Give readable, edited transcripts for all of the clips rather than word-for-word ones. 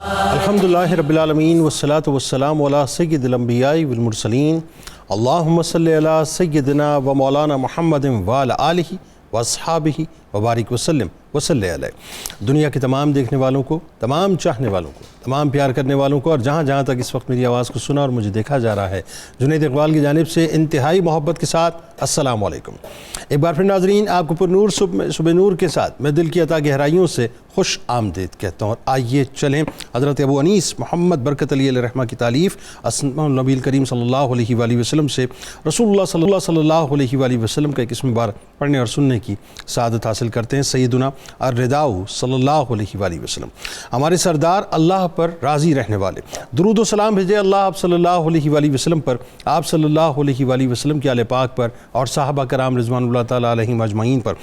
الحمدللہ رب العالمین والصلاة والسلام علی سید الانبیاء والمرسلین اللہم صلی علی سیدنا و مولانا محمد وعلی آلہ واصحابہ وبارک وسلم وصلی علیہ۔ دنیا کے تمام دیکھنے والوں کو، تمام چاہنے والوں کو، تمام پیار کرنے والوں کو، اور جہاں جہاں تک اس وقت میری آواز کو سنا اور مجھے دیکھا جا رہا ہے، جنید اقبال کی جانب سے انتہائی محبت کے ساتھ السلام علیکم۔ ایک بار پھر ناظرین، آپ کو پر نور صبح نور کے ساتھ میں دل کی عطا گہرائیوں سے خوش آمدید کہتا ہوں، اور آئیے چلیں حضرت ابو انیس محمد برکت علی علیہ رحمہ کی تالیف اسماء النبی کریم صلی اللہ علیہ وآلہ وسلم سے رسول اللہ صلی اللہ علیہ وآلہ وسلم کا ایک اسم مبارک پڑھنے اور سننے کی سعادت حاصل کرتے ہیں۔ سیدنا الرداء صلی اللہ علیہ وآلہ وسلم، ہمارے سردار اللہ پر راضی رہنے والے، درود و سلام بھیجے اللہ آپ صلی اللہ علیہ وآلہ وسلم پر، آپ صلی اللہ علیہ وآلہ وسلم کے آل پاک پر اور صحابہ کرام رضوان اللہ تعالیٰ علیہم اجمعین پر۔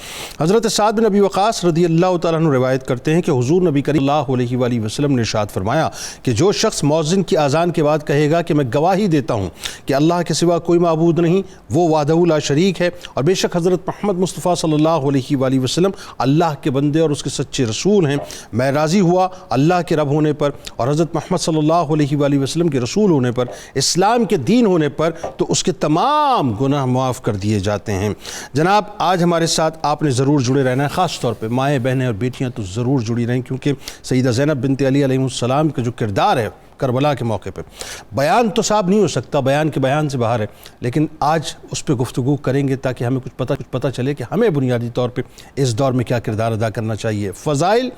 حضرت سعد بن ابی وقاص رضی اللہ تعالیٰ عنہ روایت کرتے ہیں کہ حضور نبی کریم صلی اللہ علیہ وآلہ وسلم نے ارشاد فرمایا کہ جو شخص مؤذن کی اذان کے بعد کہے گا کہ میں گواہی دیتا ہوں کہ اللہ کے سوا کوئی معبود نہیں، وہ وحدہ لا شریک ہے، اور بے شک حضرت محمد مصطفیٰ صلی اللہ علیہ وآلہ وسلم اللہ کے بندے اور اس کے سچے رسول ہیں، میں راضی ہوا اللہ کے رب ہونے پر اور حضرت محمد صلی اللہ علیہ وآلہ وسلم کے رسول ہونے پر، اسلام کے دین ہونے پر، تو اس کے تمام گناہ معاف کر دیے جاتے ہیں۔ جناب، آج ہمارے ساتھ آپ نے ضرور جڑے رہنا ہے، خاص طور پہ مائیں بہنیں اور بیٹیاں تو ضرور جڑی رہیں، کیونکہ سیدہ زینب بنت علی علیہ السلام کا جو کردار ہے کربلا کے موقع پہ، بیان تو صاحب نہیں ہو سکتا، بیان کے بیان سے باہر ہے، لیکن آج اس پہ گفتگو کریں گے تاکہ ہمیں کچھ پتہ چلے کہ ہمیں بنیادی طور پہ اس دور میں کیا کردار ادا کرنا چاہیے۔ فضائل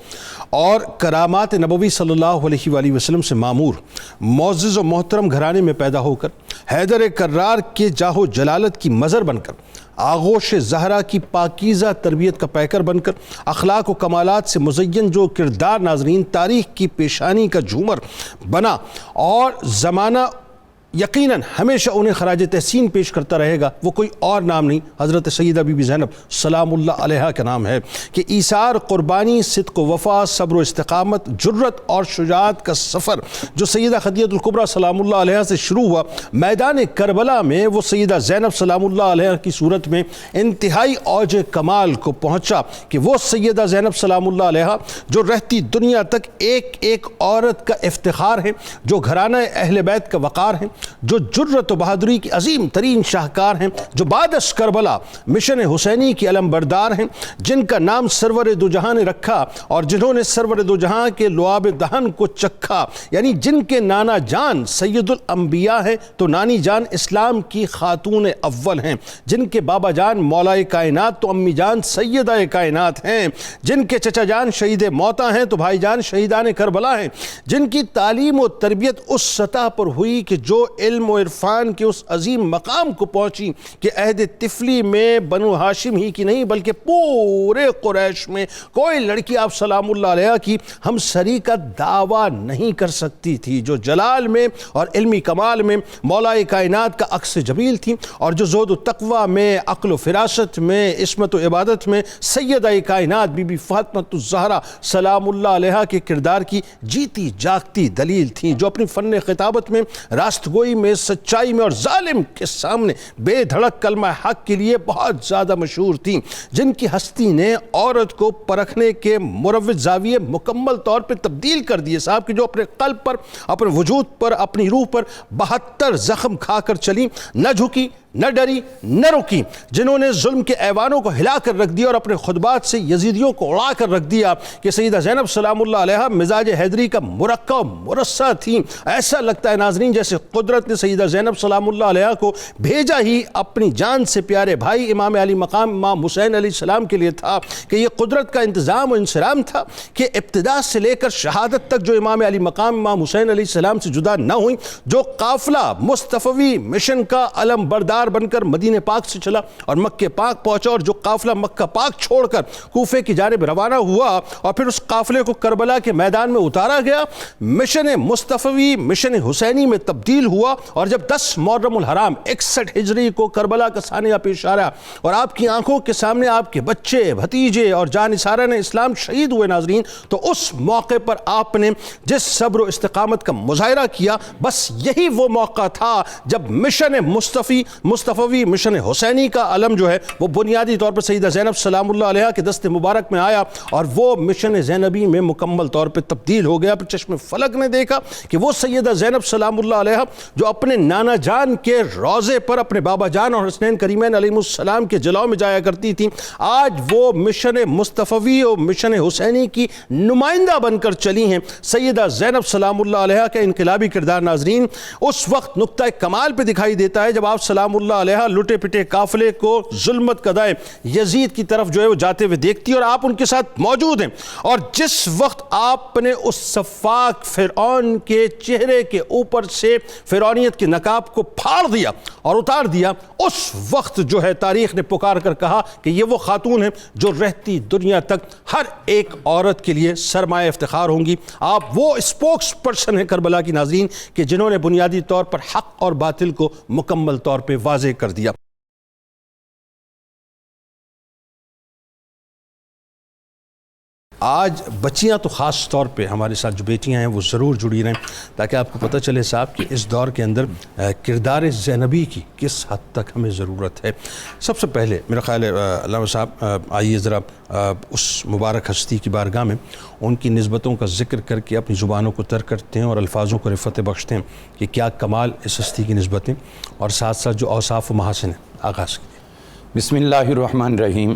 اور کرامات نبوی صلی اللہ علیہ وآلہ وسلم سے معمور، معزز و محترم گھرانے میں پیدا ہو کر، حیدر کرار کے جاہ و جلالت کی مظہر بن کر، آغوش زہرا کی پاکیزہ تربیت کا پیکر بن کر، اخلاق و کمالات سے مزین جو کردار ناظرین تاریخ کی پیشانی کا جھومر بنا، اور زمانہ یقیناً ہمیشہ انہیں خراج تحسین پیش کرتا رہے گا، وہ کوئی اور نام نہیں، حضرت سیدہ بی بی زینب سلام اللہ علیہا کا نام ہے، کہ ایثار، قربانی، صدق و وفا، صبر و استقامت، جرت اور شجاعت کا سفر جو سیدہ خدیجہ الکبریٰ سلام اللہ علیہا سے شروع ہوا، میدان کربلا میں وہ سیدہ زینب سلام اللہ علیہا کی صورت میں انتہائی اوج کمال کو پہنچا، کہ وہ سیدہ زینب سلام اللہ علیہا جو رہتی دنیا تک ایک ایک عورت کا افتخار ہیں، جو گھرانہ اہل بیت کا وقار ہیں، جو جرت و بہادری کی عظیم ترین شاہکار ہیں، جو بعد از کربلا مشن حسینی کی علم بردار ہیں، جن کا نام سرور دو جہاں نے رکھا اور جنہوں نے سرور دو جہاں کے لعاب دہن کو چکھا، یعنی جن کے نانا جان سید الانبیاء ہیں تو نانی جان اسلام کی خاتون اول ہیں، جن کے بابا جان مولائے کائنات تو امی جان سیدہ کائنات ہیں، جن کے چچا جان شہید موتا ہیں تو بھائی جان شہیدان کربلا ہیں، جن کی تعلیم و تربیت اس سطح پر ہوئی کہ جو علم و عرفان کے اس عظیم مقام کو پہنچی کہ عہد طفلی میں بنو ہاشم ہی کی نہیں بلکہ پورے قریش میں کوئی لڑکی آپ سلام اللہ علیہ کی ہمسری کا دعویٰ نہیں کر سکتی تھی، جو جلال میں اور علمی کمال میں مولائے کائنات کا عکس جمیل تھی، اور جو زہد و تقوی میں، عقل و فراست میں، عصمت و عبادت میں سیدہ کائنات بی بی فاطمہ الزہرا سلام اللہ علیہ کے کردار کی جیتی جاگتی دلیل تھیں، جو اپنی فن خطابت میں، راست گوئی میں، سچائی میں اور ظالم کے سامنے بے دھڑک کلمہ حق کے لیے بہت زیادہ مشہور تھیں، جن کی ہستی نے عورت کو پرکھنے کے مروج زاویے مکمل طور پر تبدیل کر دیے صاحب، کہ جو اپنے قلب پر، اپنے وجود پر، اپنی روح پر 72 زخم کھا کر چلی، نہ جھکی، نہ ڈری، نہ رکی، جنہوں نے ظلم کے ایوانوں کو ہلا کر رکھ دیا اور اپنے خطبات سے یزیدیوں کو اڑا کر رکھ دیا، کہ سیدہ زینب سلام اللہ علیہ مزاج حیدری کا مرقع و مرصع تھیں۔ ایسا لگتا ہے ناظرین جیسے قدرت نے سیدہ زینب سلام اللہ علیہ کو بھیجا ہی اپنی جان سے پیارے بھائی امام علی مقام امام حسین علیہ السلام کے لیے تھا، کہ یہ قدرت کا انتظام و انصرام تھا کہ ابتدا سے لے کر شہادت تک جو امام علی مقام امام حسین علیہ السلام سے جدا نہ ہوئیں، جو قافلہ مصطفی مشن کا علم بردار بن کر مدینہ پاک سے چلا اور مکہ پاک پہنچا، اور جو قافلہ مکہ پاک چھوڑ کر کوفے کی جانب روانہ ہوا اور پھر اس قافلے کو کربلا کے میدان میں اتارا گیا، مشن مصطفی مشن حسینی میں تبدیل ہوا، اور جب 10 محرم الحرام 61 ہجری کو کربلا کا سانحہ پیش آ رہا اور آپ کی آنکھوں کے سامنے آپ کے بچے، بھتیجے اور جانثاران اسلام شہید ہوئے ناظرین، تو اس موقع پر آپ نے جس صبر و استقامت کا مظاہرہ کیا، بس یہی وہ موقع تھا جب مشن مصطفی مشن حسینی کا علم جو ہے وہ بنیادی طور پر سیدہ زینب سلام اللہ علیہ کے دست مبارک میں آیا اور وہ مشن زینبی میں مکمل طور پہ تبدیل ہو گیا۔ پھر چشم فلک نے دیکھا کہ وہ سیدہ زینب سلام اللہ علیہ جو اپنے نانا جان کے روضے پر اپنے بابا جان اور حسنین کریمین علیہ السلام کے جلاؤ میں جایا کرتی تھی، آج وہ مشن مصطفی اور مشن حسینی کی نمائندہ بن کر چلی ہیں۔ سیدہ زینب سلام اللہ علیہ کا انقلابی کردار ناظرین اس وقت نقطہ کمال پہ دکھائی دیتا ہے جب آپ سلام اللہ علیہ لٹے پٹے قافلے کو ظلمت قضائے یزید کی طرف جو ہے وہ جاتے ہوئے دیکھتی اور آپ ان کے ساتھ موجود ہیں، اور جس وقت آپ نے اس سفاک فرعون کے چہرے کے اوپر سے فرعونیت کے نقاب کو پھاڑ دیا اور اتار دیا، اس وقت جو ہے تاریخ نے پکار کر کہا کہ یہ وہ خاتون ہیں جو رہتی دنیا تک ہر ایک عورت کے لیے سرمایہ افتخار ہوں گی۔ آپ وہ اسپوکس پرسن ہیں کربلا کی ناظرین کہ جنہوں نے بنیادی طور پر حق اور باطل کو مکمل طور پہ واضح کر دیا۔ آج بچیاں تو خاص طور پہ ہمارے ساتھ جو بیٹیاں ہیں وہ ضرور جڑی رہیں تاکہ آپ کو پتہ چلے صاحب کہ اس دور کے اندر کردار زینبی کی کس حد تک ہمیں ضرورت ہے۔ سب سے پہلے میرا خیال ہے علامہ صاحب آئیے ذرا اس مبارک ہستی کی بارگاہ میں ان کی نسبتوں کا ذکر کر کے اپنی زبانوں کو تر کرتے ہیں اور الفاظوں کو رفعت بخشتے ہیں کہ کیا کمال اس ہستی کی نسبتیں اور ساتھ ساتھ جو اوصاف و محاسن ہیں۔ آغاز کیجیے۔ بسم اللہ الرحمن الرحیم۔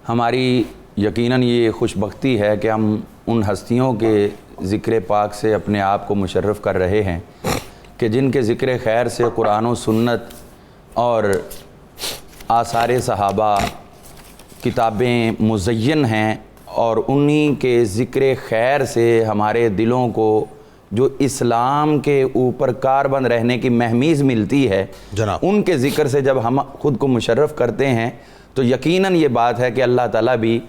ہماری یقیناً یہ خوش بختی ہے کہ ہم ان ہستیوں کے ذکر پاک سے اپنے آپ کو مشرف کر رہے ہیں کہ جن کے ذکر خیر سے قرآن و سنت اور آثار صحابہ کتابیں مزین ہیں، اور انہی کے ذکر خیر سے ہمارے دلوں کو جو اسلام کے اوپر کاربند رہنے کی مہمیز ملتی ہے جناب، ان کے ذکر سے جب ہم خود کو مشرف کرتے ہیں تو یقیناً یہ بات ہے کہ اللہ تعالیٰ بھی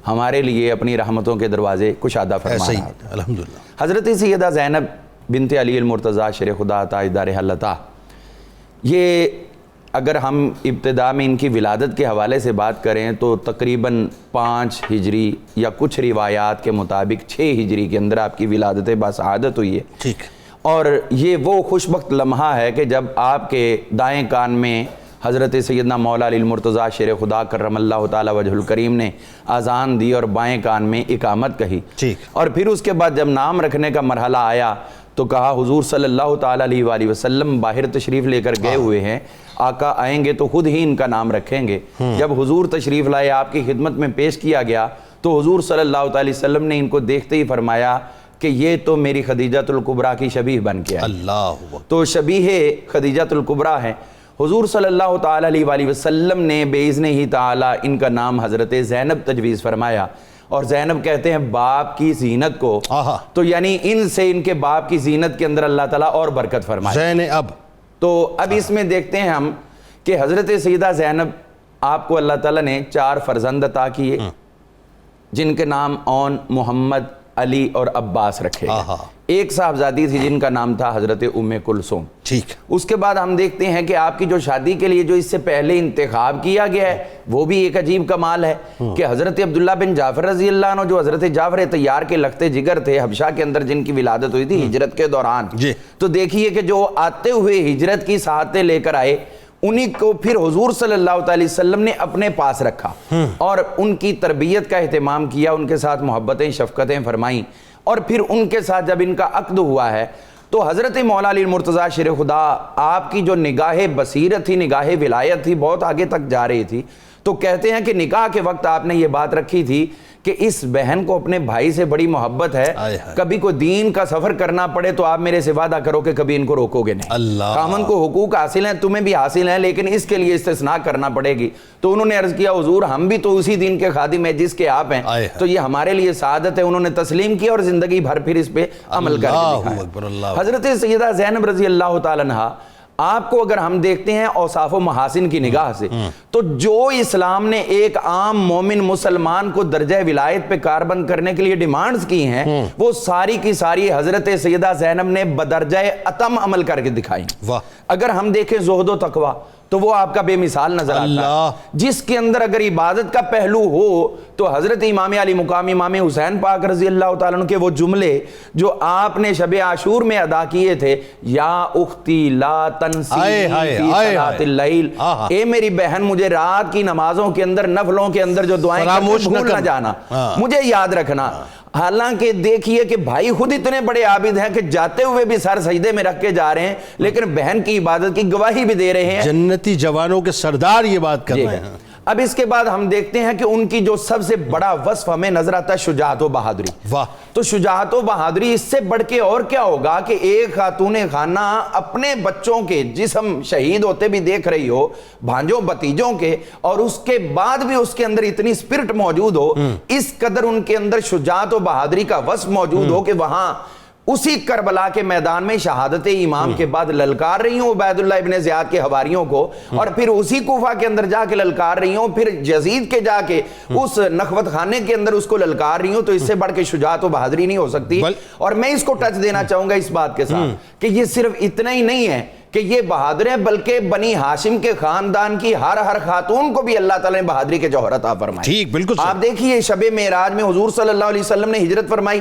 ہمارے لیے اپنی رحمتوں کے دروازے کشادہ فرما رہا ہے۔ الحمدللہ۔ حضرت سیدہ زینب بنت علی المرتضیٰ شیر خدا تاجدار حلتا، یہ اگر ہم ابتدا میں ان کی ولادت کے حوالے سے بات کریں تو تقریباً 5 ہجری یا کچھ روایات کے مطابق 6 ہجری کے اندر آپ کی ولادت بسعادت ہوئی ہے۔ ٹھیک۔ اور یہ وہ خوش بخت لمحہ ہے کہ جب آپ کے دائیں کان میں حضرت سیدنا مولا علی المرتضیٰ شیر خدا کرم اللہ تعالی وجہ الکریم نے اذان دی اور بائیں کان میں اقامت کہی، اور پھر اس کے بعد جب نام رکھنے کا مرحلہ آیا تو کہا حضور صلی اللہ تعالی علیہ وآلہ وسلم باہر تشریف لے کر گئے ہوئے ہیں، آقا آئیں گے تو خود ہی ان کا نام رکھیں گے۔ جب حضور تشریف لائے آپ کی خدمت میں پیش کیا گیا تو حضور صلی اللہ تعالی وسلم نے ان کو دیکھتے ہی فرمایا کہ یہ تو میری خدیجۃ الکبریٰ کی شبیہ بن کے آئی۔ اللہ تو شبیہ خدیجۃ الکبریٰ ہے۔ حضور صلی اللہ تعالی علیہ وآلہ وسلم نے بإذن ہی تعالی ان کا نام حضرت زینب تجویز فرمایا، اور زینب کہتے ہیں باپ کی زینت کو، تو یعنی ان سے ان کے باپ کی زینت کے اندر اللہ تعالیٰ اور برکت فرمائے۔ زینب تو اب اس میں دیکھتے ہیں ہم کہ حضرت سیدہ زینب آپ کو اللہ تعالیٰ نے 4 فرزند عطا کیے جن کے نام اون محمد علی اور عباس رکھے۔ ایک صاحبزادی تھی جن کا نام تھا حضرت ام کلثوم۔ ٹھیک۔ اس کے بعد ہم دیکھتے ہیں کہ آپ کی جو شادی کے لیے جو اس سے پہلے انتخاب کیا گیا ہے وہ بھی ایک عجیب کمال ہے کہ حضرت عبداللہ بن جعفر رضی اللہ عنہ جو حضرت جعفر طیار کے لخت جگر تھے حبشہ کے اندر، جن کی ولادت ہوئی تھی ہجرت کے دوران، تو دیکھیے کہ جو آتے ہوئے ہجرت کی ساعتیں لے کر آئے انہی کو پھر حضور صلی اللہ علیہ وسلم نے اپنے پاس رکھا اور ان کی تربیت کا اہتمام کیا، ان کے ساتھ محبتیں شفقتیں فرمائیں، اور پھر ان کے ساتھ جب ان کا عقد ہوا ہے تو حضرت مولا علی المرتضیٰ شیر خدا آپ کی جو نگاہ بصیرت تھی، نگاہ ولایت تھی، بہت آگے تک جا رہی تھی۔ تو کہتے ہیں کہ نکاح کے وقت آپ نے یہ بات رکھی تھی کہ اس بہن کو اپنے بھائی سے بڑی محبت ہے، کبھی کوئی دین کا سفر کرنا پڑے تو آپ میرے سے وعدہ کرو کہ کبھی ان کو روکو گے نہیں۔ خاوند کو حقوق حاصل ہیں، تمہیں بھی حاصل ہیں، لیکن اس کے لیے استثناء کرنا پڑے گی۔ تو انہوں نے عرض کیا حضور ہم بھی تو اسی دین کے خادم ہیں جس کے آپ ہیں، تو یہ ہمارے لیے سعادت ہے۔ انہوں نے تسلیم کیا اور زندگی بھر پھر اس پہ عمل کر کے دکھایا۔ حضرت سیدہ زینب رضی اللہ تعالیٰ عنہا آپ کو اگر ہم دیکھتے ہیں اوصاف و محاسن کی نگاہ سے تو جو اسلام نے ایک عام مومن مسلمان کو درجہ ولایت پہ کاربند کرنے کے لیے ڈیمانڈز کی ہیں وہ ساری کی ساری حضرت سیدہ زینب نے بدرجہ اتم عمل کر کے دکھائی۔ اگر ہم دیکھیں زہد و تقوی تو وہ آپ کا بے مثال نظر آتا ہے، جس کے اندر اگر عبادت کا پہلو ہو تو حضرت امام علی مقام امام حسین پاک رضی اللہ تعالیٰ عنہ کے وہ جملے جو آپ نے شب عاشور میں ادا کیے تھے، یا اختی لا تنسی فی صلاۃ اللیل، اے میری بہن مجھے رات کی نمازوں کے اندر نفلوں کے اندر جو دعائیں بھول نہ جانا، مجھے یاد رکھنا۔ حالانکہ دیکھیے کہ بھائی خود اتنے بڑے عابد ہیں کہ جاتے ہوئے بھی سر سجدے میں رکھ کے جا رہے ہیں، لیکن بہن کی عبادت کی گواہی بھی دے رہے ہیں، جنتی جوانوں کے سردار یہ بات کر رہے ہیں۔ اب اس کے بعد ہم دیکھتے ہیں کہ ان کی جو سب سے بڑا وصف ہمیں نظر آتا ہے شجاعت و بہادری۔ واہ، تو شجاعت و بہادری اس سے بڑھ کے اور کیا ہوگا کہ ایک خاتون خانہ اپنے بچوں کے جسم شہید ہوتے بھی دیکھ رہی ہو، بھانجوں بتیجوں کے، اور اس کے بعد بھی اس کے اندر اتنی اسپرٹ موجود ہو، اس قدر ان کے اندر شجاعت و بہادری کا وصف موجود ہو کہ وہاں اسی کربلا کے میدان میں شہادت امام کے بعد للکار رہی ہوں عبید اللہ ابن زیاد کے حواریوں کو، اور پھر اسی کوفہ کے اندر جا کے للکار رہی ہوں، پھر یزید کے جا کے اس نخوت خانے کے اندر اس کو للکار رہی ہوں۔ تو اس سے بڑھ کے شجاعت و بہادری نہیں ہو سکتی۔ اور میں اس کو ٹچ دینا چاہوں گا اس بات کے ساتھ کہ یہ صرف اتنا ہی نہیں ہے کہ یہ بہادر ہیں، بلکہ بنی ہاشم کے خاندان کی ہر خاتون کو بھی اللہ تعالیٰ نے بہادری کے جوہر عطا فرمائے۔ ٹھیک، بالکل۔ آپ دیکھیے شب معراج میں حضور صلی اللہ علیہ وسلم نے ہجرت فرمائی،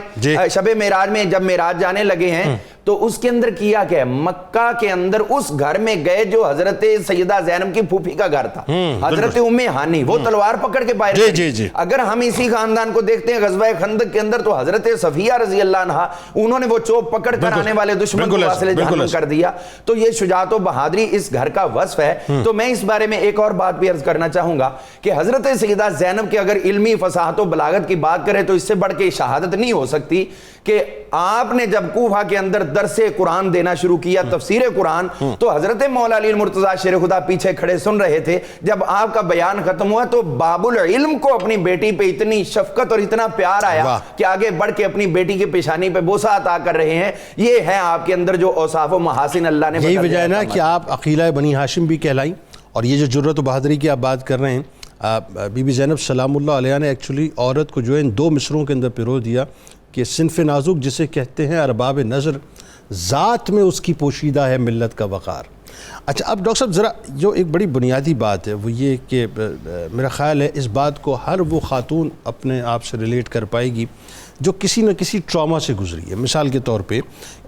شب معراج میں جب معراج جانے لگے ہیں تو اس کے اندر کیا کیا؟ مکہ کے اندر اس گھر میں گئے جو حضرت سیدہ زینب کی پھوپھی کا گھر تھا، حضرت ام ہانی، وہ تلوار پکڑ کے باہر گئی۔ اگر ہم اسی خاندان کو دیکھتے ہیں غزوہ خندق کے اندر، تو حضرت صفیہ رضی اللہ عنہا، انہوں نے وہ چوب پکڑ کر آنے والے دشمن کو واصل جہنم کر دیا۔ تو یہ شجاعت و بہادری اس گھر کا وصف ہے۔ تو میں اس بارے میں ایک اور بات بھی عرض کرنا چاہوں گا کہ حضرت سیدہ زینب کے اگر علمی فصاحت و بلاغت کی بات کریں تو اس سے بڑھ کے شہادت نہیں ہو سکتی کہ آپ نے جب کوفہ کے اندر درس قرآن دینا شروع کیا، تفسیر قرآن، تو حضرت مولا علی المرتضیٰ شیر خدا پیچھے کھڑے سن رہے تھے۔ جب آپ کا بیان ختم ہوا تو باب العلم کو اپنی بیٹی پہ اتنی شفقت اور اتنا پیار آیا کہ آگے بڑھ کے اپنی بیٹی کے پیشانی پہ بوسہ عطا کر رہے ہیں۔ یہ ہے آپ کے اندر جو اوصاف و محاسن اللہ نے۔ یہی وجہ ہے نا کہ آپ عقیلہ بنی ہاشم بھی کہلائیں، اور یہ جو جرت و بہادری کی آپ بات کر رہے ہیں، بی بی زینب سلام اللہ علیہ نے ایکچولی عورت کو جو ہے ان دو مصروں کے اندر پرو دیا کہ صنف نازک جسے کہتے ہیں ارباب نظر، ذات میں اس کی پوشیدہ ہے ملت کا وقار۔ اچھا، اب ڈاکٹر صاحب ذرا جو ایک بڑی بنیادی بات ہے وہ یہ کہ میرا خیال ہے اس بات کو ہر وہ خاتون اپنے آپ سے ریلیٹ کر پائے گی جو کسی نہ کسی ٹراما سے گزری ہے۔ مثال کے طور پہ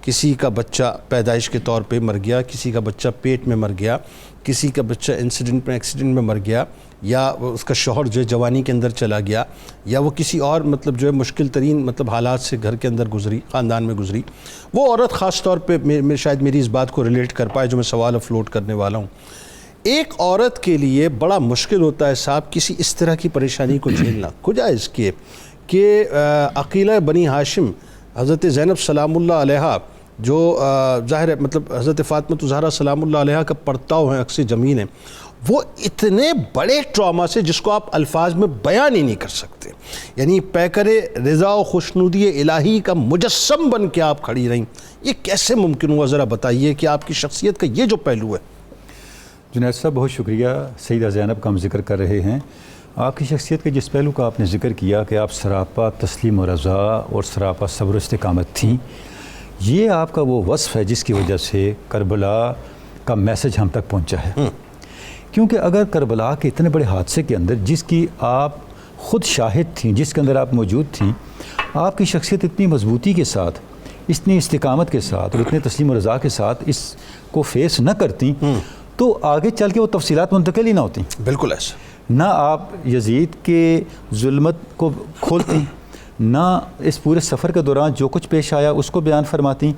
کسی کا بچہ پیدائش کے طور پہ مر گیا، کسی کا بچہ پیٹ میں مر گیا، کسی کا بچہ ایکسیڈنٹ میں مر گیا، یا اس کا شوہر جو ہے جوانی کے اندر چلا گیا، یا وہ کسی اور جو ہے مشکل ترین حالات سے گھر کے اندر گزری، خاندان میں گزری۔ وہ عورت خاص طور پہ شاید میری اس بات کو ریلیٹ کر پائے جو میں سوال افلوٹ کرنے والا ہوں۔ ایک عورت کے لیے بڑا مشکل ہوتا ہے صاحب کسی اس طرح کی پریشانی کو جھیلنا، کجا اس کے کہ عقیلہ بنی ہاشم حضرت زینب سلام اللہ علیہ جو ظاہر ہے حضرت فاطمہ زہرا سلام اللہ علیہ کا پرتاؤ ہیں، عکس جمین ہیں، وہ اتنے بڑے ٹراما سے جس کو آپ الفاظ میں بیان ہی نہیں کر سکتے، یعنی پیکر رضا و خوشنودی الہی کا مجسم بن کے آپ کھڑی رہیں، یہ کیسے ممکن ہوا؟ ذرا بتائیے کہ آپ کی شخصیت کا یہ جو پہلو ہے۔ جنید صاحب بہت شکریہ، سیدہ زینب کا ہم ذکر کر رہے ہیں۔ آپ کی شخصیت کے جس پہلو کا آپ نے ذکر کیا کہ آپ سراپا تسلیم و رضا اور سراپا صبر و استقامت تھیں، یہ آپ کا وہ وصف ہے جس کی وجہ سے کربلا کا میسج ہم تک پہنچا ہے۔ کیونکہ اگر کربلا کے اتنے بڑے حادثے کے اندر جس کی آپ خود شاہد تھیں، جس کے اندر آپ موجود تھیں، آپ کی شخصیت اتنی مضبوطی کے ساتھ، اتنی استقامت کے ساتھ اور اتنے تسلیم و رضا کے ساتھ اس کو فیس نہ کرتی تو آگے چل کے وہ تفصیلات منتقل ہی نہ ہوتی۔ بالکل ایسا، نہ آپ یزید کے ظلمت کو کھولتی، نہ اس پورے سفر کے دوران جو کچھ پیش آیا اس کو بیان فرماتی،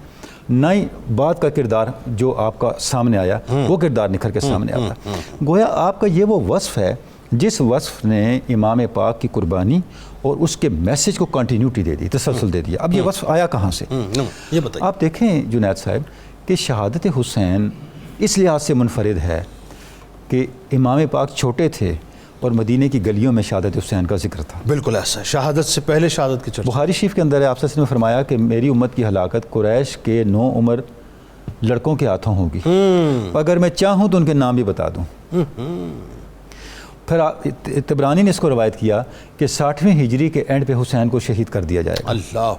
نہ ہی بعد کا کردار جو آپ کا سامنے آیا وہ کردار نکھر کے سامنے آتا۔ گویا آپ کا یہ وہ وصف ہے جس وصف نے امام پاک کی قربانی اور اس کے میسج کو کنٹینیوٹی دے دی، تسلسل دے دیا۔ اب یہ وصف آیا کہاں سے؟ یہ بتائیے۔ آپ دیکھیں جنید صاحب کہ شہادت حسین اس لحاظ سے منفرد ہے کہ امام پاک چھوٹے تھے اور مدینے کی گلیوں میں شہادت حسین کا ذکر تھا۔ بالکل ایسا ہے، شہادت سے پہلے شہادت کی چرچہ۔ بخاری شریف کے اندر ہے، آپ صلی اللہ علیہ وسلم نے فرمایا کہ میری امت کی ہلاکت قریش کے 9 عمر لڑکوں کے ہاتھوں ہوگی، اگر میں چاہوں تو ان کے نام بھی بتا دوں۔ پھر طبرانی نے اس کو روایت کیا کہ 60ویں ہجری کے اینڈ پہ حسین کو شہید کر دیا جائے گا۔ اللہ،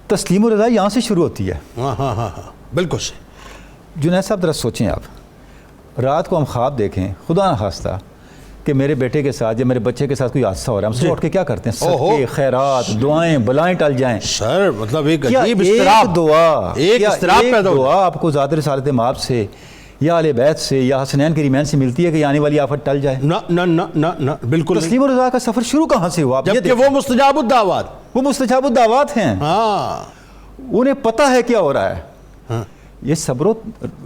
تسلیم و رضا یہاں سے شروع ہوتی ہے۔ ہاں، بالکل صحیح۔ جنید صاحب ذرا سوچیں آپ، رات کو ہم خواب دیکھیں خدا نہ خواستہ کہ میرے بیٹے کے ساتھ یا میرے بچے کے ساتھ کوئی حادثہ ہو رہا ہے، ہم صبح اٹھ کے کیا کرتے ہیں؟ صدقے، خیرات، دعائیں، بلائیں ٹل جائیں. سر مطلب ایک کیا عجیب ایک اضطراب، دعا، ایک کیا اضطراب ایک پیدا ہوتا دعا آپ کو ذات رسالت مآب سے یا اہل بیت سے یا حسنین کے ریمین سے ملتی ہے کہ آنے والی آفت ٹل جائے؟ نہ نہ نہ نہ نہ بالکل نہیں. تسلیم و رضا کا سفر شروع کہاں سے ہوا؟ آپ یہ جبکہ دیکھیں، وہ مستجاب الدعوات. وہ مستجاب الدعوات ہیں، ہاں انہیں پتہ ہے کیا ہو رہا ہے. ہاں یہ صبر و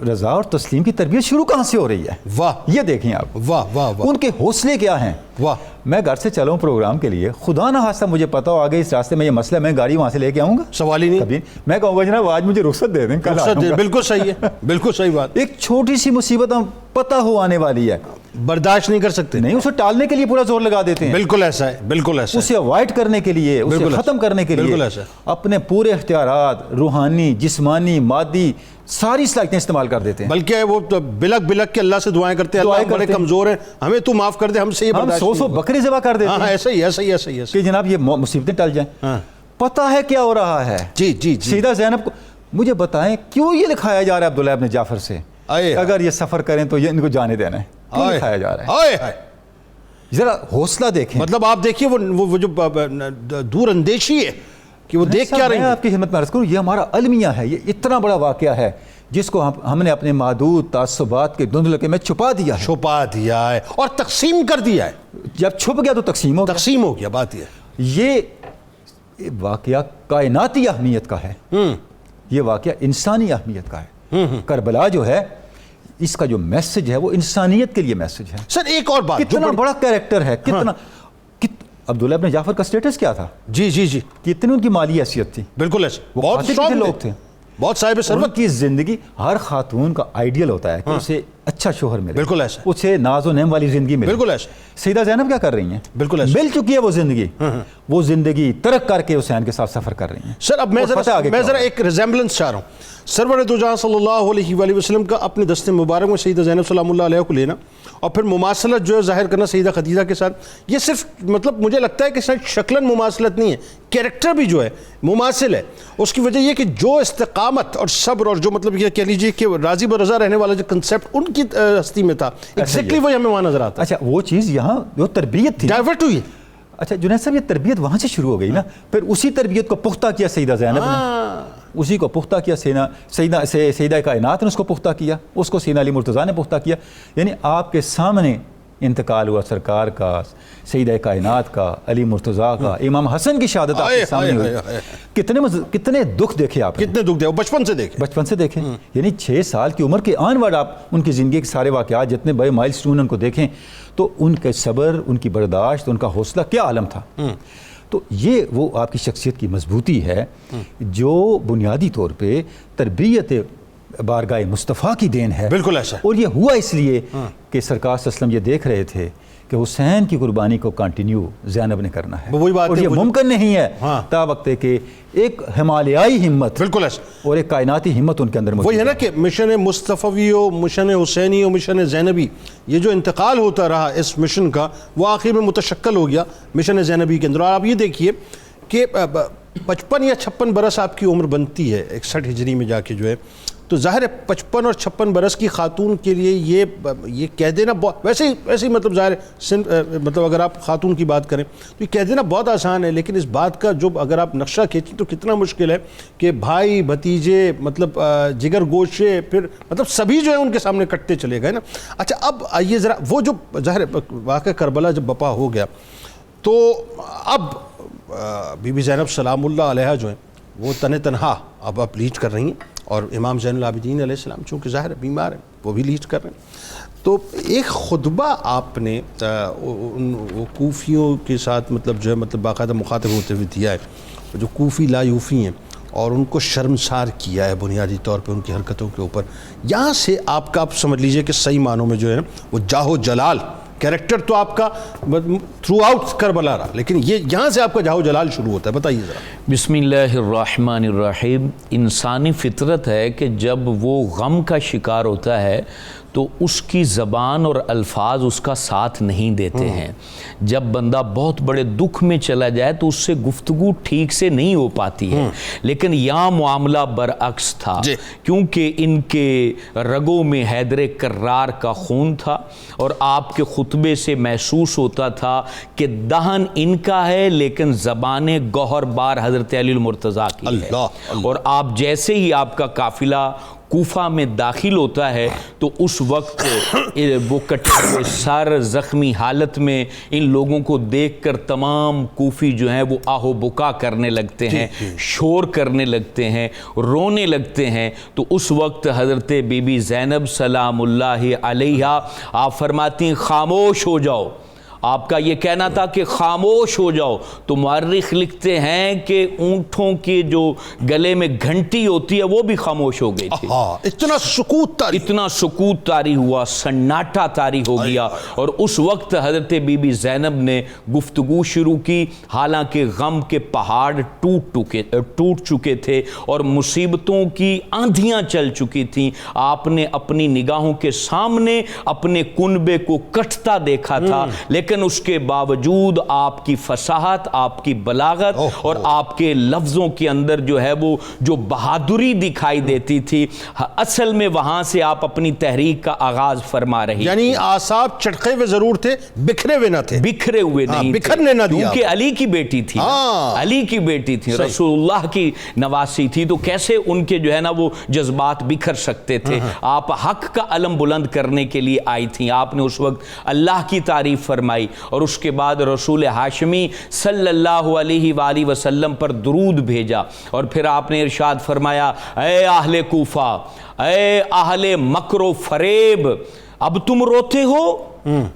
رضا اور تسلیم کی تربیت شروع کہاں سے ہو رہی ہے؟ واہ یہ دیکھیں آپ، واہ واہ واہ ان کے حوصلے کیا ہیں. واہ. میں گھر سے چلا ہوں پروگرام کے لیے، خدا نہ خواستہ مجھے پتا ہو آگے اس راستے میں یہ مسئلہ ہے، میں گاڑی وہاں سے لے کے آؤں گا؟ سوال ہی نہیں. کبھی میں کہوں گا جناب آج مجھے رخصت دے دیں، کل آ جاؤں گا. بالکل صحیح ہے، بالکل صحیح بات. ایک چھوٹی سی مصیبت ہم پتہ ہو آنے والی ہے، برداشت نہیں کر سکتے. نہیں اسے ٹالنے کے لیے پورا زور لگا دیتے ہیں، بالکل ایسا ہے، بالکل ایسا ہے. اسے اوائڈ کرنے کے لیے، اسے بالکل ختم کرنے کے بالکل لیے ایسا ہے. اپنے پورے اختیارات روحانی، جسمانی، مادی ساری صلاحیتیں استعمال کر دیتے ہیں. بلکہ وہ تو بلک بلک کے اللہ سے دعائیں کرتے ہیں، دعائیں اللہ بڑے کرتے ہیں. کمزور ہیں، ہمیں تو معاف کر دے، ہم سے یہ ہم برداشت سو نہیں ہوگا. بکرے ذبح کر دیتے ہاں ہیں ایسا ہی ایسا ہی ایسا ہی ایسا کہ ہی. جناب یہ مصیبتیں ٹل جائیں. ہاں پتہ ہے کیا ہو رہا ہے. جی جی جی. سیدھا زینب کو مجھے بتائیں کیوں یہ لکھایا جا رہا ہے عبداللہ ابن جعفر سے آئے اگر یہ سفر کریں تو یہ ان کو جانے دینا ہے؟ کیوں آئے لکھایا جا رہا ہے؟ آئے ہائے. ذرا حوصلہ دیکھیں. مطلب آپ دیکھیے وہ جو دور اندیشی ہے کہ وہ دیکھ کیا رہی میں ہیں. آپ کی خدمت میں عرض کروں، یہ ہمارا المیہ ہے، یہ اتنا بڑا واقعہ ہے جس کو ہم نے اپنے محدود تعصبات کے دھندلکے میں چھپا دیا ہے. چھپا دیا ہے اور تقسیم کر دیا ہے. جب چھپ گیا تو تقسیم ہو گیا. تقسیم ہو گیا. بات یہ یہ واقعہ کائناتی اہمیت کا ہے، یہ واقعہ انسانی اہمیت کا ہے. کربلا جو ہے اس کا جو میسج ہے وہ انسانیت کے لیے میسج ہے. سر ایک اور بات. کتنا بڑا کیریکٹر ہے، کتنا عبداللہ ابن جعفر کا سٹیٹس کیا تھا، جی جی جی کتنی ان کی مالی حیثیت تھی. بالکل ایسا. وہ بہت قاتل اسٹرانگ لوگ تھے. بہت صاحب ان ثروت. کی زندگی، ہر خاتون کا آئیڈیل ہوتا ہے کہ اسے اچھا شوہر ملے، بالکل ایسا. اسے ناز و نعم والی زندگی ملے. بالکل ایسا. سیدہ زینب کیا کر رہی ہیں؟ بالکل ایسا. مل چکی ہے وہ زندگی ترک کر کے حسین کے ساتھ سفر کر رہی ہیں. سر اب میں ذرا ایک ریزمبلنس چاہ رہا ہوں. سرور دو جہاں صلی اللہ علیہ وآلہ وسلم کا اپنے دست مبارک میں سیدہ زینب سلام اللہ علیہ کو لینا اور پھر مماثلت جو ہے ظاہر کرنا سیدہ خدیجہ کے ساتھ، یہ صرف مطلب مجھے لگتا ہے کہ شکلاً مماثلت نہیں ہے، کیریکٹر بھی جو ہے مماثل ہے. اس کی وجہ یہ کہ جو استقامت اور صبر اور جو مطلب یہ کہہ لیجیے کہ راضی برضا رہنے والا جو کنسیپٹ ان کی ہستی میں تھا، ایگزیکٹلی وہی ہمیں وہاں نظر آتا ہے. اچھا وہ چیز یہاں جو تربیت تھی ڈائیورٹ ہوئی. اچھا جنید صاحب، یہ تربیت وہاں سے شروع ہو گئی نا، پھر اسی تربیت کو پختہ کیا سیدہ زینب نے، اسی کو پختہ کیا سیدہ کائنات نے، اس کو پختہ کیا، اس کو سیدہ علی مرتضیٰ نے پختہ کیا. یعنی آپ کے سامنے انتقال ہوا سرکار کا، سیدہ کائنات کا، علی مرتضیٰ کا، امام حسن کی شہادت آپ کے سامنے ہوئی. کتنے دکھ دیکھے آپ نے، کتنے دکھ دیکھے بچپن سے دیکھیں. یعنی 6 سال کی عمر کے آن ورڈ آپ ان کی زندگی کے سارے واقعات جتنے بڑے مائل سٹون ان کو دیکھیں تو ان کے صبر، ان کی برداشت، ان کا حوصلہ کیا عالم تھا. تو یہ وہ آپ کی شخصیت کی مضبوطی ہے جو بنیادی طور پہ تربیت بارگاہ مصطفیٰ کی دین ہے. بالکل ایسا. اور یہ ہوا اس لیے کہ سرکار صلی اللہ علیہ وسلم یہ دیکھ رہے تھے کہ حسین کی قربانی کو کنٹینیو زینب نے کرنا ہے، وہی بات اور ہے. یہ ممکن نہیں ہے تا وقت کہ ایک ہمالیائی ہمت، بالکل ایسا، اور ایک کائناتی ہمت ان کے اندر موجود وہی ہے نا کہ مشن مصطفی ہو، مشن حسینی ہو، مشن زینبی، یہ جو انتقال ہوتا رہا اس مشن کا وہ آخر میں متشکل ہو گیا مشن زینبی کے اندر. اور آپ یہ دیکھیے کہ 55 یا 56 برس آپ کی عمر بنتی ہے 61 ہجری میں جا کے جو ہے، تو ظاہر ہے 55 اور 56 برس کی خاتون کے لیے یہ کہہ دینا ویسے ہی مطلب ظاہر مطلب اگر آپ خاتون کی بات کریں تو یہ کہہ دینا بہت آسان ہے، لیکن اس بات کا جو اگر آپ نقشہ کھینچیں تو کتنا مشکل ہے کہ بھائی بھتیجے مطلب جگر گوشے پھر مطلب سبھی جو ہے ان کے سامنے کٹتے چلے گئے نا. اچھا اب آئیے ذرا وہ جو ظاہر واقعہ کربلا جب بپا ہو گیا تو اب بی بی زینب سلام اللہ علیہ جو ہیں وہ تنہا اب لیڈ کر رہی ہیں، اور امام زین العابدین علیہ السلام چونکہ ظاہر بیمار ہیں وہ بھی لیڈ کر رہے ہیں. تو ایک خطبہ آپ نے وہ کوفیوں کے ساتھ مطلب جو ہے مطلب باقاعدہ مخاطب ہوتے ہوئے دیا ہے، جو کوفی لا یوفی ہیں، اور ان کو شرمسار کیا ہے بنیادی طور پہ ان کی حرکتوں کے اوپر. یہاں سے آپ کا آپ سمجھ لیجئے کہ صحیح معنوں میں جو ہے وہ جاہ و جلال کیریکٹر تو آپ کا تھرو آؤٹ کربلا رہا، لیکن یہاں سے آپ کا جاہ و جلال شروع ہوتا ہے. بتائیے ذرا. بسم اللہ الرحمن الرحیم. انسانی فطرت ہے کہ جب وہ غم کا شکار ہوتا ہے تو اس کی زبان اور الفاظ اس کا ساتھ نہیں دیتے ہیں. جب بندہ بہت بڑے دکھ میں چلا جائے تو اس سے گفتگو ٹھیک سے نہیں ہو پاتی ہے. لیکن یہاں معاملہ برعکس تھا, کیونکہ ان کے رگوں میں حیدر کرار کا خون تھا اور آپ کے خطبے سے محسوس ہوتا تھا کہ دہن ان کا ہے لیکن زبان گوہر بار حضرت علی المرتضیٰ کی ہے. اور آپ جیسے ہی آپ کا قافلہ کوفہ میں داخل ہوتا ہے تو اس وقت وہ کٹے ہوئے سر زخمی حالت میں ان لوگوں کو دیکھ کر تمام کوفی جو ہیں وہ آہو بکا کرنے لگتے ہیں, شور کرنے لگتے ہیں, رونے لگتے ہیں. تو اس وقت حضرت بی بی زینب سلام اللہ علیہا آپ فرماتی ہیں خاموش ہو جاؤ. آپ کا یہ کہنا تھا کہ خاموش ہو جاؤ, تو مورخ لکھتے ہیں کہ اونٹوں کے جو گلے میں گھنٹی ہوتی ہے وہ بھی خاموش ہو گئی تھی. اتنا سکوت طاری ہوا, سناٹا طاری ہو گیا. اور اس وقت حضرت بی بی زینب نے گفتگو شروع کی, حالانکہ غم کے پہاڑ ٹوٹ چکے تھے اور مصیبتوں کی آندھیاں چل چکی تھیں. آپ نے اپنی نگاہوں کے سامنے اپنے کنبے کو کٹتا دیکھا تھا, لیکن اس کے باوجود آپ کی فصاحت, آپ کی بلاغت اور آپ کے لفظوں کے اندر جو ہے وہ جو بہادری دکھائی دیتی تھی, اصل میں وہاں سے آپ اپنی تحریک کا آغاز فرما رہی. یعنی اعصاب چٹکے ہوئے ضرور تھے, بکھرے ہوئے نہ تھے, بکھرے ہوئے نہیں, بکھرنے نہ دیا, کیونکہ علی کی بیٹی تھی, علی کی بیٹی تھی, رسول اللہ کی نواسی تھی, تو کیسے ان کے جو ہے نا وہ جذبات بکھر سکتے تھے. آپ حق کا علم بلند کرنے کے لیے آئی تھیں. آپ نے اس وقت اللہ کی تعریف فرمائی اور اس کے بعد رسول ہاشمی صلی اللہ علیہ وآلہ وسلم پر درود بھیجا. اور پھر آپ نے ارشاد فرمایا اے اہل کوفہ, اے اہل مکر و فریب, اب تم روتے ہو,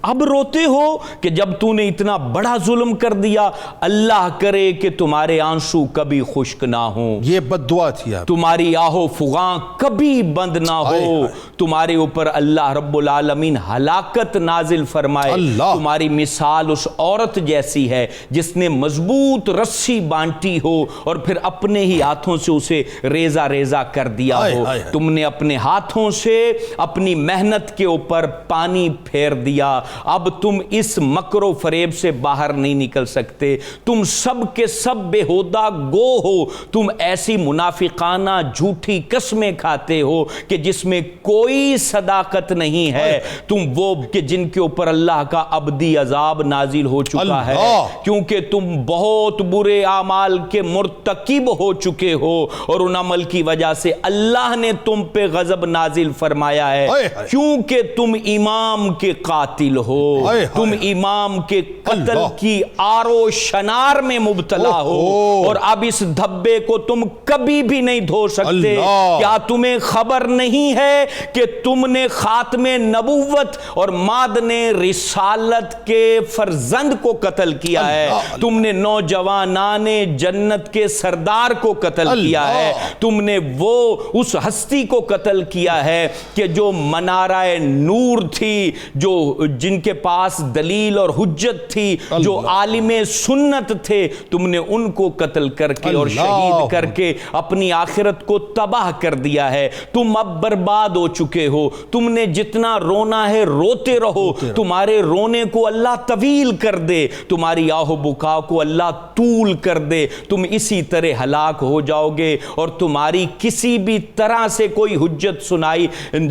اب روتے ہو کہ جب تو نے اتنا بڑا ظلم کر دیا. اللہ کرے کہ تمہارے آنسو کبھی خشک نہ ہوں. یہ بد دعا تھی, تمہاری آہو فغاں کبھی بند نہ ہو. تمہارے اوپر اللہ رب العالمین ہلاکت نازل فرمائے. تمہاری مثال اس عورت جیسی ہے جس نے مضبوط رسی بانٹی ہو اور پھر اپنے ہی ہاتھوں سے اسے ریزہ ریزہ کر دیا ہو. تم نے اپنے ہاتھوں سے اپنی محنت کے اوپر پانی پھیر دیا. اب تم اس مکر و فریب سے باہر نہیں نکل سکتے. تم سب کے سب بےہودہ گو ہو. تم ایسی منافقانہ جھوٹی قسمیں کھاتے ہو کہ جس میں کوئی صداقت نہیں ہے. تم وہ کہ جن کے اوپر اللہ کا ابدی عذاب نازل ہو چکا ہے, کیونکہ تم بہت برے اعمال کے مرتکب ہو چکے ہو اور ان عمل کی وجہ سے اللہ نے تم پہ غضب نازل فرمایا ہے, کیونکہ تم امام کے قاتل ہو. تم امام کے قتل کی آر و شنار میں مبتلا ہو اور اب اس دھبے کو تم کبھی بھی نہیں دھو سکتے. کیا تمہیں خبر نہیں ہے کہ تم نے خاتم نبوت اور مادن رسالت کے فرزند کو قتل کیا ہے. تم نے نوجوانان جنت کے سردار کو قتل کیا ہے. تم نے وہ اس ہستی کو قتل کیا ہے کہ جو منارہ نور تھی, جو جن کے پاس دلیل اور حجت تھی, جو عالم سنت تھے. تم نے ان کو قتل کر کے اور شہید کر کے اپنی آخرت کو تباہ کر دیا ہے. تم اب برباد ہو چکے ہو. تم نے جتنا رونا ہے روتے رہو. تمہارے رونے کو اللہ طویل کر دے, تمہاری آہ و بکا کو اللہ طول کر دے. تم اسی طرح ہلاک ہو جاؤ گے اور تمہاری کسی بھی طرح سے کوئی حجت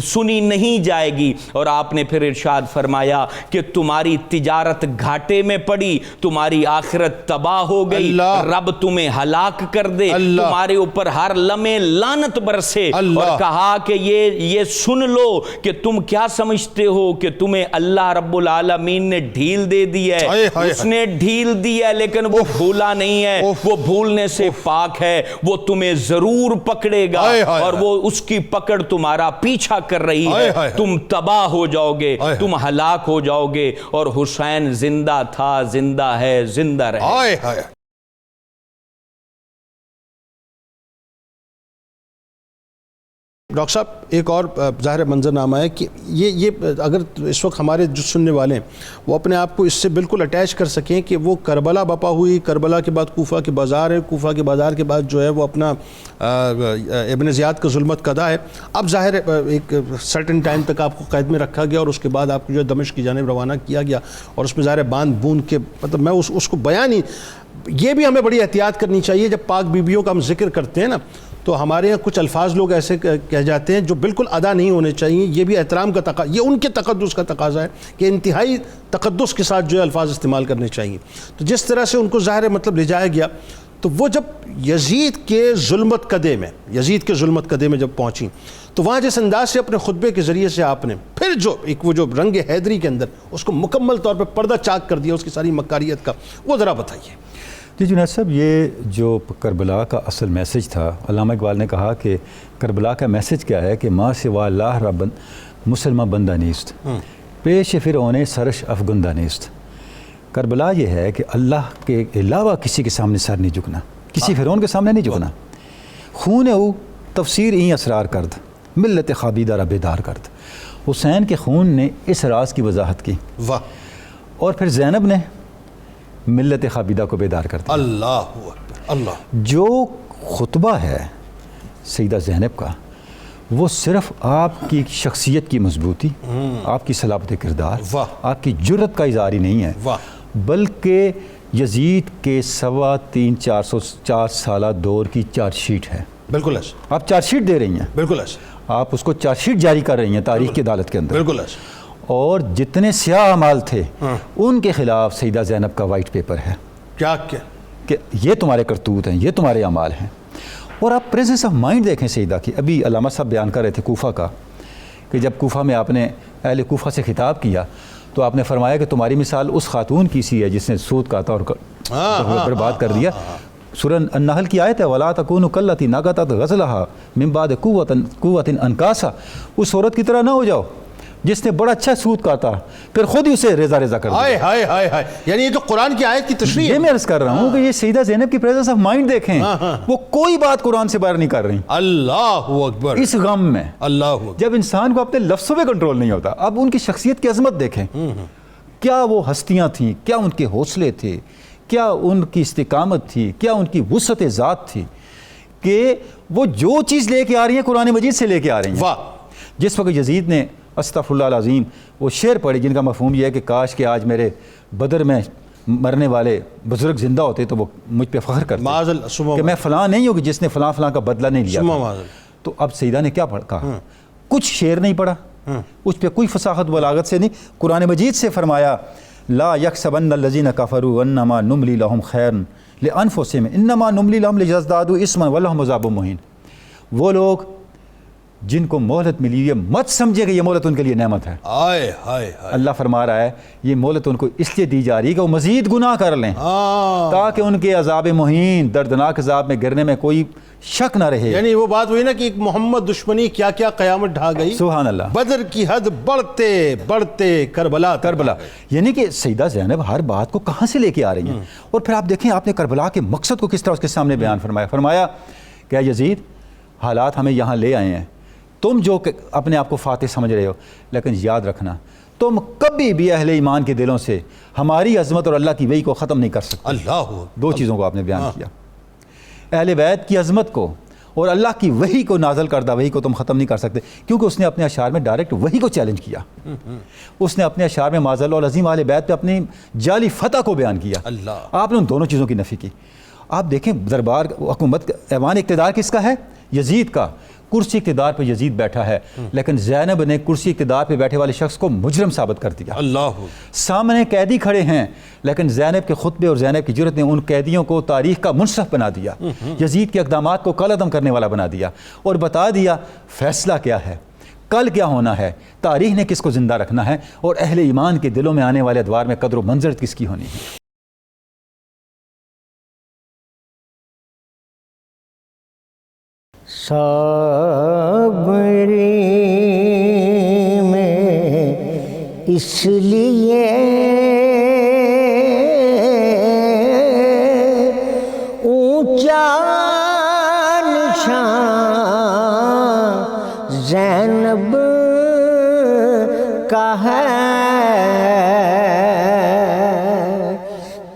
سنی نہیں جائے گی. اور آپ نے پھر ارشاد فرمایا کہ تمہاری تجارت گھاٹے میں پڑی, تمہاری آخرت تباہ ہو گئی, رب تمہیں ہلاک کر دے, تمہارے اوپر ہر لمحے لعنت برسے. اور کہا کہ یہ سن لو کہ تم کیا سمجھتے ہو کہ تمہیں اللہ رب العالمین نے ڈھیل دے دی ہے. اس نے ڈھیل دی ہے لیکن وہ بھولا نہیں ہے, وہ بھولنے سے پاک ہے. وہ تمہیں ضرور پکڑے گا اور وہ اس کی پکڑ تمہارا پیچھا کر رہی ہے. تم تباہ ہو جاؤ گے, تم ہلاک ہو جاؤ گے. اور حسین زندہ تھا, زندہ ہے, زندہ رہے. ڈاکٹر صاحب ایک اور ظاہر منظرنامہ ہے کہ یہ اگر اس وقت ہمارے جو سننے والے ہیں وہ اپنے آپ کو اس سے بالکل اٹیچ کر سکیں کہ وہ کربلا بپا ہوئی، کربلا کے بعد کوفہ کے بازار ہے، کوفہ کے بازار کے بعد جو ہے وہ اپنا ابن زیاد کا ظلمت قضا ہے. اب ظاہر ایک سرٹن ٹائم تک آپ کو قید میں رکھا گیا اور اس کے بعد آپ کو جو ہے دمشق کی جانب روانہ کیا گیا، اور اس میں ظاہر باندھ بوند کے مطلب میں اس کو بیان ہی، یہ بھی ہمیں بڑی احتیاط کرنی چاہیے. جب پاک بیویوں کا ہم ذکر کرتے ہیں نا تو ہمارے یہاں کچھ الفاظ لوگ ایسے کہہ جاتے ہیں جو بالکل ادا نہیں ہونے چاہیے. یہ بھی احترام کا تقاضا، یہ ان کے تقدس کا تقاضا ہے کہ انتہائی تقدس کے ساتھ جو ہے الفاظ استعمال کرنے چاہیے. تو جس طرح سے ان کو ظاہر مطلب لے جایا گیا، تو وہ جب یزید کے ظلمت قدے میں جب پہنچیں تو وہاں جس انداز سے اپنے خطبے کے ذریعے سے آپ نے پھر جو ایک وہ جو رنگ حیدری کے اندر اس کو مکمل طور پہ پردہ چاک کر دیا اس کی ساری مکاریت کا، وہ ذرا بتائیے. جی جنید صاحب، یہ جو کربلا کا اصل میسج تھا، علامہ اقبال نے کہا کہ کربلا کا میسج کیا ہے کہ ماں سوا اللہ رب مسلمہ بندہ نیست، پیش فرعون سرش افگندہ نیست. کربلا یہ ہے کہ اللہ کے علاوہ کسی کے سامنے سر نہیں جھکنا، کسی فرعون کے سامنے نہیں جھکنا. خون او تفسیر این اسرار کرد، ملت خابیدہ را بیدار کرد. حسین کے خون نے اس راز کی وضاحت کی، واہ. اور پھر زینب نے ملت خابیدہ کو بیدار کر دیا. اللہ اکبر. اللہ. جو خطبہ ہے سیدہ زینب کا، وہ صرف آپ کی شخصیت کی مضبوطی، آپ کی صلابت کردار، واہ، آپ کی جرت کا اظہار ہی نہیں ہے، واہ، بلکہ یزید کے 350-400 سالہ دور کی چارج شیٹ ہے. بالکل ایسا. آپ چارج شیٹ دے رہی ہیں، بالکل ایسا. آپ اس کو چارج شیٹ جاری کر رہی ہیں تاریخ کی عدالت کے اندر. بالکل ایسا. اور جتنے سیاہ اعمال تھے ان کے خلاف سیدہ زینب کا وائٹ پیپر ہے کیا کہ یہ تمہارے کرتوت ہیں، یہ تمہارے اعمال ہیں. اور آپ پریزنس آف مائنڈ دیکھیں سیدہ کی. ابھی علامہ صاحب بیان کر رہے تھے کوفہ کا، کہ جب کوفہ میں آپ نے اہل کوفہ سے خطاب کیا تو آپ نے فرمایا کہ تمہاری مثال اس خاتون کی سی ہے جس نے سود کاتا اور برباد کر دیا. سورہ النحل کی آیت ہے وَلَا تَكُونُوا كَالَّتِي نَقَضَتْ غَزْلَهَا مِن بَعْدِ قُوَّةٍ أَنْكَاثًا. اس عورت کی طرح نہ ہو جاؤ جس نے بڑا اچھا سود کاتا پھر خود ہی اسے ریزہ ریزہ کر دیا. ہائے ہائے ہائے ہائے. یعنی یہ تو قرآن کی آیت کی تشریح ہے. یہ میں عرض کر رہا ہوں کہ یہ سیدہ زینب کی پریزنس آف مائنڈ دیکھیں، وہ کوئی بات قرآن سے باہر نہیں کر رہی. اللہ اکبر. اس غم میں اللہ اکبر. جب انسان کو اپنے لفظوں پہ کنٹرول نہیں ہوتا. اب ان کی شخصیت کی عظمت دیکھیں، کیا وہ ہستیاں تھیں، کیا ان کے حوصلے تھے، کیا ان کی استقامت تھی، کیا ان کی وسعت ذات تھی کہ وہ جو چیز لے کے آ رہی ہیں قرآن مجید سے لے کے آ رہی ہیں. واہ. جس وقت یزید نے استغفر اللہ العظیم وہ شعر پڑھی جن کا مفہوم یہ ہے کہ کاش کہ آج میرے بدر میں مرنے والے بزرگ زندہ ہوتے تو وہ مجھ پہ فخر کرتے کہ میں فلاں نہیں ہوں جس نے فلاں فلاں کا بدلہ نہیں لیا. تو اب سیدہ نے کیا کہا؟ کچھ شعر نہیں پڑھا، اس پہ کوئی فصاحت بلاغت سے نہیں، قرآن مجید سے فرمایا لا یحسبن الذین کفروا انما نملی لهم خیر لانفسہم انما نملی لهم لیزدادوا اثما ولہم عذاب مہین. وہ لوگ جن کو مہلت ملی ہے مت سمجھے کہ یہ مہلت ان کے لیے نعمت ہے. اللہ فرما رہا ہے یہ مہلت ان کو اس لیے دی جا رہی ہے کہ وہ مزید گناہ کر لیں تاکہ ان کے عذاب مہین، دردناک عذاب میں گرنے میں کوئی شک نہ رہے. یعنی وہ بات ہوئی نا کہ ایک محمد دشمنی کیا کیا قیامت ڈھا گئی. سبحان اللہ. بدر کی حد بڑھتے بڑھتے کربلا. یعنی کہ سیدہ زینب ہر بات کو کہاں سے لے کے آ رہی ہیں. اور پھر آپ دیکھیں آپ نے کربلا کے مقصد کو کس طرح اس کے سامنے بیان فرمایا کہ یزید حالات ہمیں یہاں لے آئے ہیں، تم جو اپنے آپ کو فاتح سمجھ رہے ہو، لیکن یاد رکھنا تم کبھی بھی اہل ایمان کے دلوں سے ہماری عظمت اور اللہ کی وحی کو ختم نہیں کر سکتے. اللہ. دو چیزوں کو آپ نے بیان کیا، اہل بیت کی عظمت کو اور اللہ کی وحی کو، نازل کردہ وحی کو تم ختم نہیں کر سکتے، کیونکہ اس نے اپنے اشعار میں ڈائریکٹ وحی کو چیلنج کیا. اس نے اپنے اشعار میں معاذ اللہ العظیم اہل بیت پہ اپنی جعلی فتح کو بیان کیا. اللہ. آپ نے ان دونوں چیزوں کی نفی کی. آپ دیکھیں دربار حکومت ایوان اقتدار کس کا ہے؟ یزید کا. کرسی اقتدار پہ یزید بیٹھا ہے، لیکن زینب نے کرسی اقتدار پہ بیٹھے والے شخص کو مجرم ثابت کر دیا. اللہ. سامنے قیدی کھڑے ہیں لیکن زینب کے خطبے اور زینب کی جرت نے ان قیدیوں کو تاریخ کا منصف بنا دیا، یزید کے اقدامات کو کالعدم کرنے والا بنا دیا اور بتا دیا فیصلہ کیا ہے، کل کیا ہونا ہے، تاریخ نے کس کو زندہ رکھنا ہے اور اہل ایمان کے دلوں میں آنے والے ادوار میں قدر و منظر کس کی ہونی ہے. صبر میں اس لیے اونچا نشان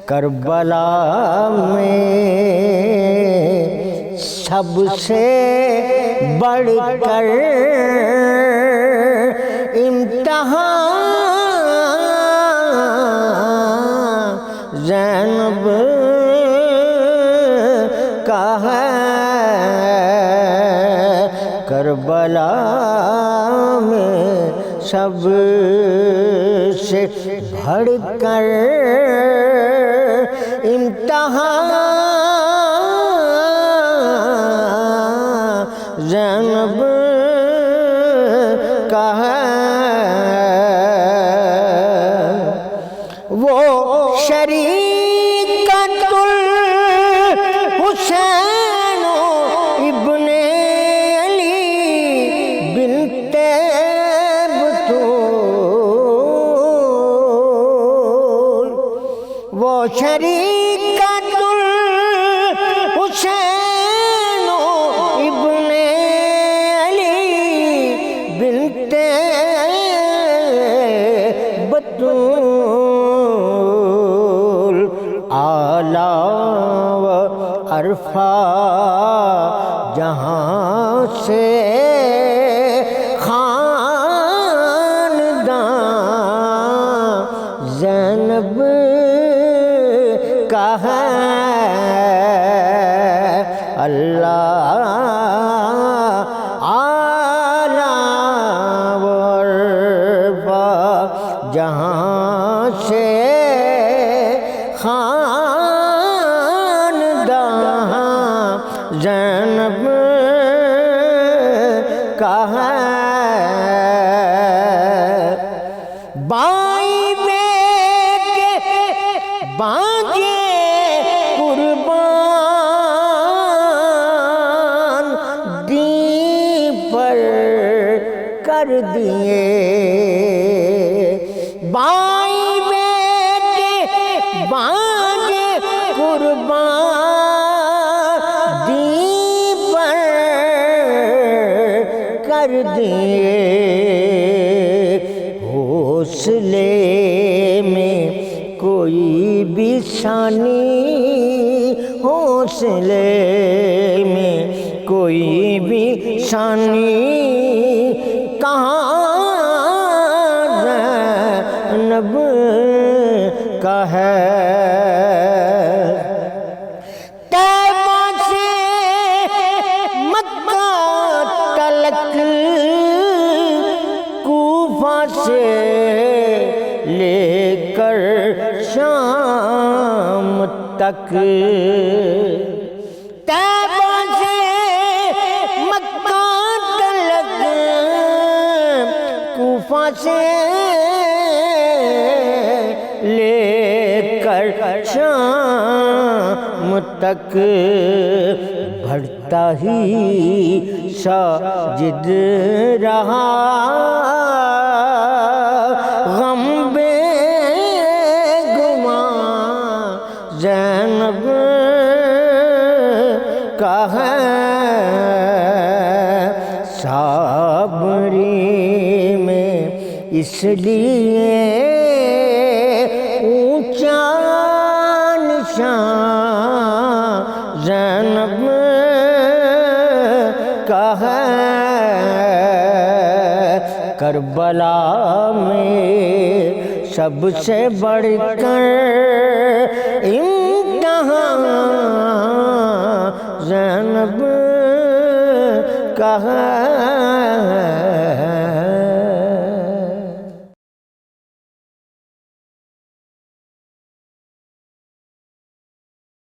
کربلا میں سب سے بڑھ کر امتحان زینب کا ہے، کربلا میں سب سے بڑھ کر امتحان زینب کا ہے، وہ شریکۃ الحسین ابن علی بنت بطول، وہ شریکۃ الحسین ابن علی بنت بطول، اعلیٰ و عرفہ جہاں سے خاندان زینب کا ہے، اللہ اعلیٰ و عرفہ جہاں سے خاندان زینب کا ہے، بائی بیٹے بانجے قربان دین پر کر دیے، بائی بیٹے بانجے قربان دین پر کر دیے، حوصلے میں کوئی بھی ثانی، حوصلے میں کوئی بھی ثانی کہاں زینب کا ہے، طیبہ سے مکہ تلک، کوفہ سے لے کر شام تک، طیبہ سے مکہ تلک، کوفہ سے لے کر شام تک، بڑھتا ہی ساجد رہا، غم بے گمان زینب کا ہے، صابری میں اس لیے اونچا نشان زینب کا ہے، کربلا میں سب سے بڑھ کر امتحان زینب کا ہے۔